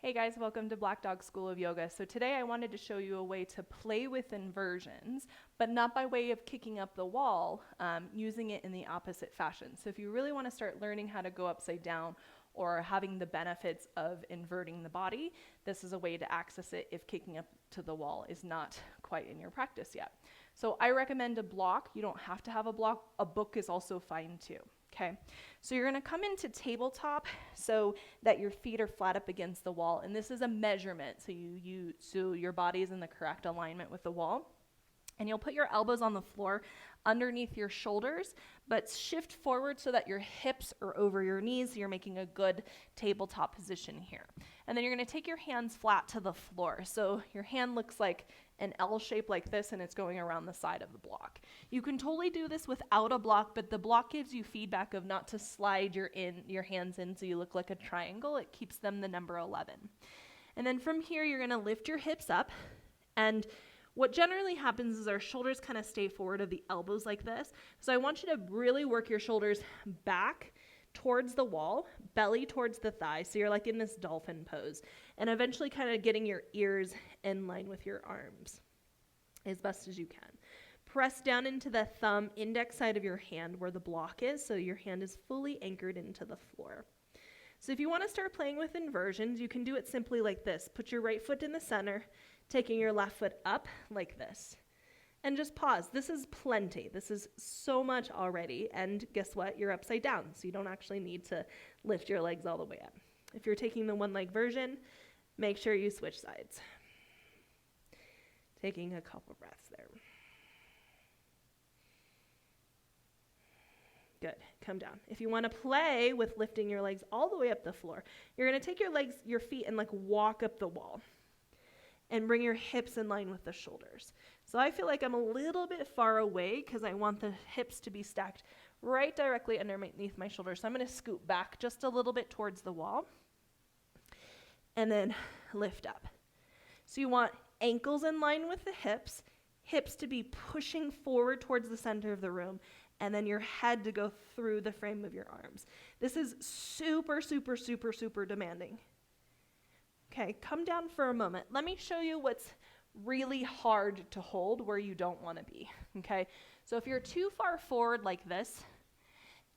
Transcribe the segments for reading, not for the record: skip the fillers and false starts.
Hey guys, welcome to Black Dog School of Yoga. So today I wanted to show you a way to play with inversions, but not by way of kicking up the wall, using it in the opposite fashion. So if you really want to start learning how to go upside down or having the benefits of inverting the body, this is a way to access it if kicking up to the wall is not quite in your practice yet. So I recommend a block. You don't have to have a block. A book is also fine too. Okay, so you're going to come into tabletop so that your feet are flat up against the wall, and this is a measurement, so your body is in the correct alignment with the wall. And you'll put your elbows on the floor underneath your shoulders, but shift forward so that your hips are over your knees, so you're making a good tabletop position here. And then you're going to take your hands flat to the floor, so your hand looks like an L shape like this, and it's going around the side of the block. You can totally do this without a block, but the block gives you feedback of not to slide your hands in so you look like a triangle. It keeps them the number 11. And then from here, you're going to lift your hips up, and what generally happens is our shoulders kind of stay forward of the elbows like this. So I want you to really work your shoulders back towards the wall, belly towards the thigh, so you're like in this dolphin pose, and eventually kind of getting your ears in line with your arms as best as you can. Press down into the thumb index side of your hand where the block is, so your hand is fully anchored into the floor. So if you want to start playing with inversions, you can do it simply like this. Put your right foot in the center, taking your left foot up like this. And just pause. This is plenty. This is so much already. And guess what? You're upside down, so you don't actually need to lift your legs all the way up. If you're taking the one leg version, make sure you switch sides. Taking a couple breaths there. Good. Come down. If you want to play with lifting your legs all the way up the floor, you're going to take your feet and walk up the wall and bring your hips in line with the shoulders. So I feel like I'm a little bit far away because I want the hips to be stacked right directly underneath my shoulders. So I'm going to scoot back just a little bit towards the wall and then lift up. So you want ankles in line with the hips to be pushing forward towards the center of the room, and then your head to go through the frame of your arms. This is super, super, super, super demanding. Okay, come down for a moment. Let me show you what's really hard to hold where you don't want to be, okay? So if you're too far forward like this,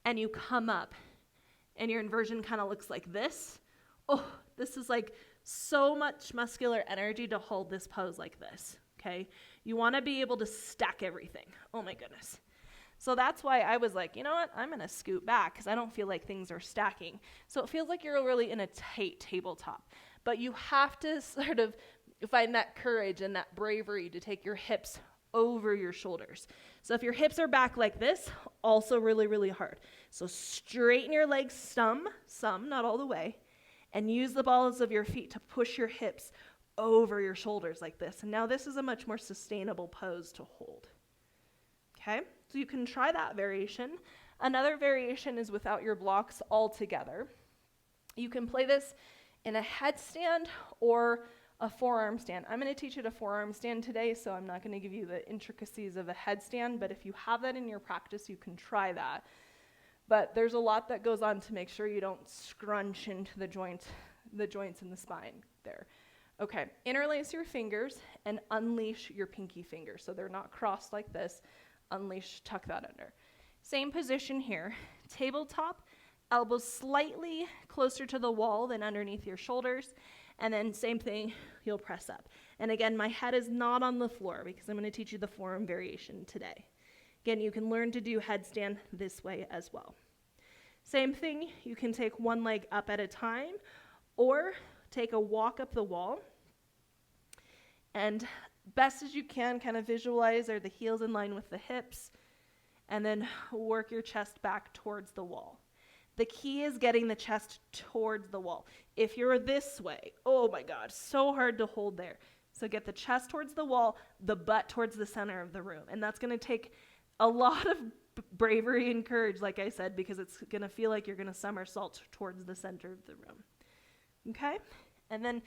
and you come up, and your inversion kind of looks like this, this is like so much muscular energy to hold this pose like this, okay? You want to be able to stack everything. Oh my goodness. So that's why I was like, you know what? I'm going to scoot back because I don't feel like things are stacking. So it feels like you're really in a tight tabletop. But you have to sort of find that courage and that bravery to take your hips over your shoulders. So if your hips are back like this, also really, really hard. So straighten your legs some, not all the way, and use the balls of your feet to push your hips over your shoulders like this. And now this is a much more sustainable pose to hold. Okay, so you can try that variation. Another variation is without your blocks altogether. You can play this in a headstand or a forearm stand. I'm going to teach you a forearm stand today, so I'm not going to give you the intricacies of a headstand, but if you have that in your practice, you can try that. But there's a lot that goes on to make sure you don't scrunch into the joints in the spine there. Okay, interlace your fingers and unleash your pinky fingers, so they're not crossed like this. Unleash, tuck that under. Same position here. Tabletop, elbows slightly closer to the wall than underneath your shoulders. And then same thing, you'll press up. And again, my head is not on the floor because I'm going to teach you the forearm variation today. Again, you can learn to do headstand this way as well. Same thing, you can take one leg up at a time or take a walk up the wall. And best as you can, kind of visualize are the heels in line with the hips, and then work your chest back towards the wall. The key is getting the chest towards the wall. If you're this way, oh my God, so hard to hold there. So get the chest towards the wall, the butt towards the center of the room. And that's going to take a lot of bravery and courage, like I said, because it's going to feel like you're going to somersault towards the center of the room. Okay? And then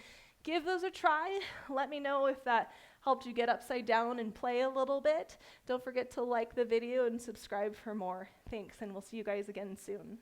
give those a try. Let me know if that helped you get upside down and play a little bit. Don't forget to like the video and subscribe for more. Thanks, and we'll see you guys again soon.